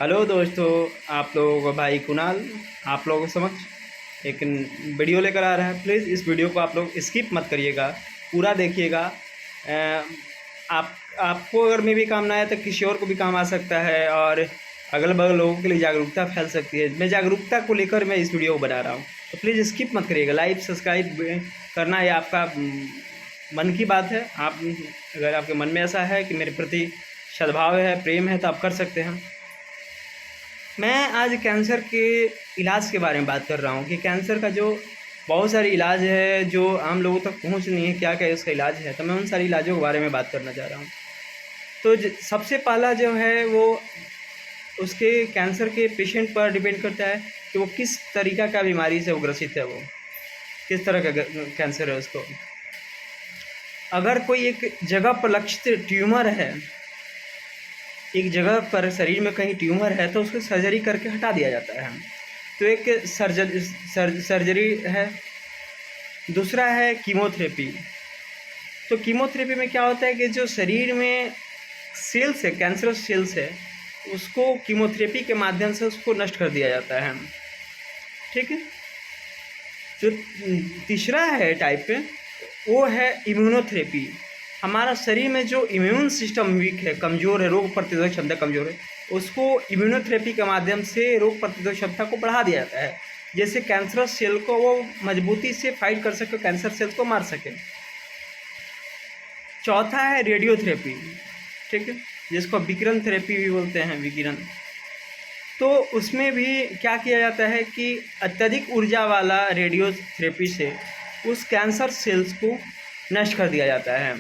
Hello दोस्तों, आप लोगों का भाई कुणाल आप लोगों के समक्ष एक वीडियो लेकर आ रहा है। प्लीज़ इस वीडियो को आप लोग स्किप मत करिएगा, पूरा देखिएगा। आप आपको अगर में भी काम ना आए तो किसी और को भी काम आ सकता है और अगल बगल लोगों के लिए जागरूकता फैल सकती है। मैं जागरूकता को लेकर मैं इस वीडियो को बना रहा हूँ, तो प्लीज़ स्किप मत करिएगा। लाइक सब्सक्राइब करना ये आपका मन की बात है। आप अगर आपके मन में ऐसा है कि मेरे प्रति सद्भाव है, प्रेम है, तो आप कर सकते हैं। मैं आज कैंसर के इलाज के बारे में बात कर रहा हूँ कि कैंसर का जो बहुत सारे इलाज है जो आम लोगों तक पहुँच नहीं है, क्या क्या उसका इलाज है। तो मैं उन सारे इलाजों के बारे में बात करना चाह रहा हूँ। तो सबसे पहला जो है वो उसके कैंसर के पेशेंट पर डिपेंड करता है कि वो किस तरीक़ा का बीमारी से वो ग्रसित है, वो किस तरह का कैंसर है उसको। अगर कोई एक जगह पर लक्षित ट्यूमर है, एक जगह पर शरीर में कहीं ट्यूमर है, तो उसको सर्जरी करके हटा दिया जाता है। तो एक सर्जरी है। दूसरा है कीमोथेरेपी। तो कीमोथेरेपी में क्या होता है कि जो शरीर में सेल्स है, कैंसरस सेल्स है, उसको कीमोथेरेपी के माध्यम से उसको नष्ट कर दिया जाता है। ठीक है। जो तीसरा है टाइप पे, वो है इम्यूनोथेरेपी। हमारा शरीर में जो इम्यून सिस्टम वीक है, कमज़ोर है, रोग प्रतिरोधक क्षमता कमज़ोर है, उसको इम्यूनोथेरेपी के माध्यम से रोग प्रतिरोधक क्षमता को बढ़ा दिया जाता है, जैसे कैंसरस सेल को वो मजबूती से फाइट कर सके, कैंसर सेल्स को मार सके। चौथा है रेडियोथेरेपी। ठीक है, जिसको विकिरण थेरेपी भी बोलते हैं, विकिरण। तो उसमें भी क्या किया जाता है कि अत्यधिक ऊर्जा वाला रेडियोथेरेपी से उस कैंसर सेल्स को नष्ट कर दिया जाता है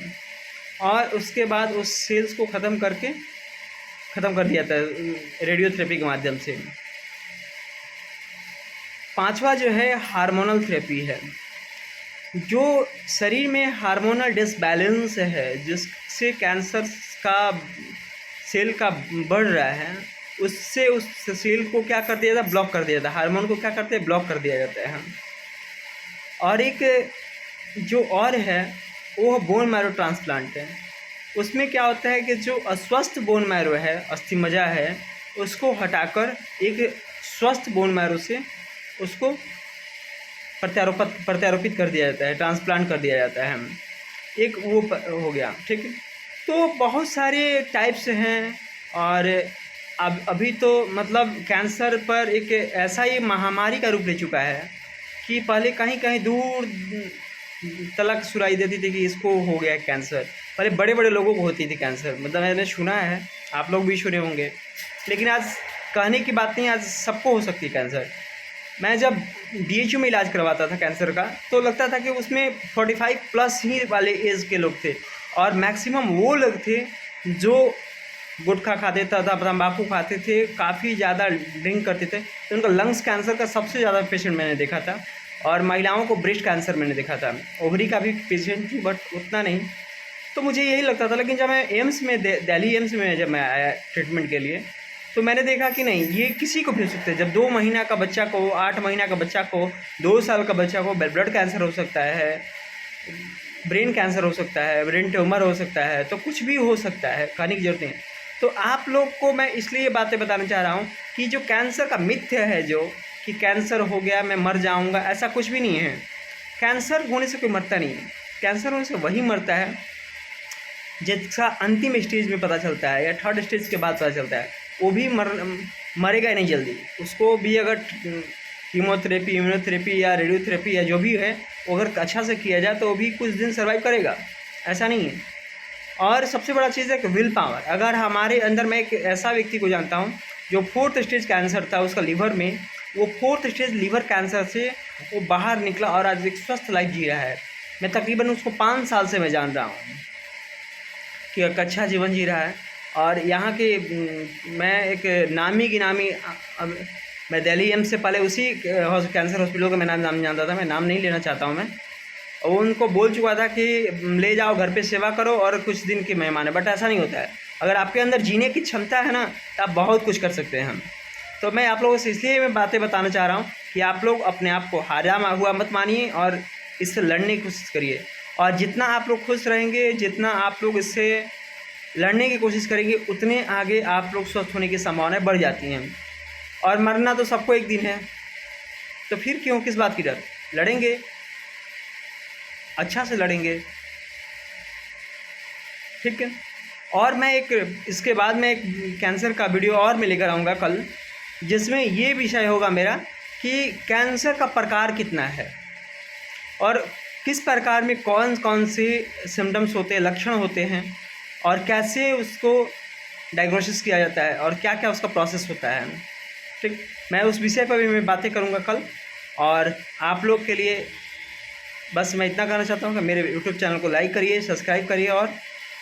और उसके बाद उस सेल्स को ख़त्म कर दिया जाता है रेडियोथेरेपी के माध्यम से। पांचवा जो है हार्मोनल थेरेपी है। जो शरीर में हार्मोनल डिसबैलेंस है, जिससे कैंसर का सेल का बढ़ रहा है, उससे उस सेल को क्या कर दिया जाता है, ब्लॉक कर दिया जाता है। हार्मोन को क्या करते हैं, ब्लॉक कर दिया जाता है। और एक जो और है वो बोन मैरो ट्रांसप्लांट है। उसमें क्या होता है कि जो अस्वस्थ बोन मैरो है, अस्थि मज्जा है, उसको हटाकर एक स्वस्थ बोन मैरो से उसको प्रत्यारोपित कर दिया जाता है, ट्रांसप्लांट कर दिया जाता है। एक वो हो गया। ठीक है। तो बहुत सारे टाइप्स हैं और अब अभी तो मतलब कैंसर पर एक ऐसा ही महामारी का रूप ले चुका है कि पहले कहीं कहीं दूर तलक सुनाई देती थी कि इसको हो गया कैंसर। पहले बड़े बड़े लोगों को होती थी कैंसर, मतलब मैंने सुना है, आप लोग भी सुने होंगे। लेकिन आज कहने की बात नहीं, आज सबको हो सकती है कैंसर। मैं जब DHU में इलाज करवाता था कैंसर का, तो लगता था कि उसमें 45 प्लस ही वाले एज के लोग थे और मैक्सिमम वो लोग थे जो गुटखा खाते था, तम्बाकू खाते थे, काफ़ी ज़्यादा ड्रिंक करते थे। तो उनका लंग्स कैंसर का सबसे ज़्यादा पेशेंट मैंने देखा था और महिलाओं को ब्रेस्ट कैंसर मैंने देखा था। ओवरी का भी पेशेंट थी बट उतना नहीं। तो मुझे यही लगता था। लेकिन जब मैं एम्स में दिल्ली एम्स में जब मैं आया ट्रीटमेंट के लिए, तो मैंने देखा कि नहीं, ये किसी को भी हो सकता है। जब 2 महीना का बच्चा को, 8 महीना का बच्चा को, 2 साल का बच्चा को ब्लड कैंसर हो सकता है, ब्रेन कैंसर हो सकता है, ब्रेन ट्यूमर हो सकता है, तो कुछ भी हो सकता है, कहने की जरूरत नहीं। तो आप लोग को मैं इसलिए ये बातें बताना चाह रहा हूँ कि जो कैंसर का मिथ्य है, जो कि कैंसर हो गया मैं मर जाऊँगा, ऐसा कुछ भी नहीं है। कैंसर होने से कोई मरता नहीं है। कैंसर होने से वही मरता है जिसका अंतिम स्टेज में पता चलता है या 3rd स्टेज के बाद पता चलता है। वो भी मरेगा ही नहीं जल्दी। उसको भी अगर कीमोथेरेपी, इम्यूनोथेरेपी या रेडियोथेरेपी या जो भी है, वो अगर अच्छा से किया जाए तो वो भी कुछ दिन सर्वाइव करेगा, ऐसा नहीं है। और सबसे बड़ा चीज़ है कि विल पावर। अगर हमारे अंदर, मैं एक ऐसा व्यक्ति को जानता हूँ जो 4th स्टेज कैंसर था उसका लीवर में, वो 4th स्टेज लीवर कैंसर से वो बाहर निकला और आज एक स्वस्थ लाइफ जी रहा है। मैं तकरीबन उसको 5 साल से मैं जान रहा हूँ कि एक अच्छा जीवन जी रहा है। और यहाँ के मैं एक नामी गिनामी, अब मैं दिल्ली एम्स से पहले उसी कैंसर हॉस्पिटल का मैं नाम जानता था, मैं नाम नहीं लेना चाहता हूँ मैं। और उनको बोल चुका था कि ले जाओ घर पे सेवा करो और कुछ दिन के मेहमान है, बट ऐसा नहीं होता है। अगर आपके अंदर जीने की क्षमता है ना, तो आप बहुत कुछ कर सकते हैं। तो मैं आप लोगों से इसलिए मैं बातें बताना चाह रहा हूँ कि आप लोग अपने आप को हारा हुआ मत मानिए और इससे लड़ने की कोशिश करिए। और जितना आप लोग खुश रहेंगे, जितना आप लोग इससे लड़ने की कोशिश करेंगे उतने आगे आप लोग स्वस्थ होने की संभावनाएं बढ़ जाती हैं। और मरना तो सबको एक दिन है, तो फिर क्यों, किस बात की डर। लड़ेंगे, अच्छा से लड़ेंगे, ठीक है। और मैं इसके बाद में एक कैंसर का वीडियो और मैं लेकर आऊँगा कल, जिसमें ये विषय होगा मेरा कि कैंसर का प्रकार कितना है और किस प्रकार में कौन कौन से सिम्टम्स होते हैं, लक्षण होते हैं, और कैसे उसको डायग्नोसिस किया जाता है और क्या क्या उसका प्रोसेस होता है, ठीक। मैं उस विषय पर भी मैं बातें करूँगा कल। और आप लोग के लिए बस मैं इतना कहना चाहता हूँ कि मेरे यूट्यूब चैनल को लाइक करिए, सब्सक्राइब करिए, और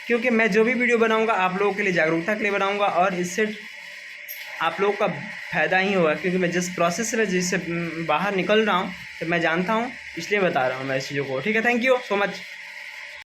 क्योंकि मैं जो भी वीडियो बनाऊँगा आप लोगों के लिए जागरूकता के लिए बनाऊँगा, और इससे आप लोगों का फ़ायदा ही होगा, क्योंकि मैं जिस प्रोसेस में जिससे बाहर निकल रहा हूँ तो मैं जानता हूँ, इसलिए बता रहा हूँ मैं इस चीज़ों को, ठीक है। Thank you so much.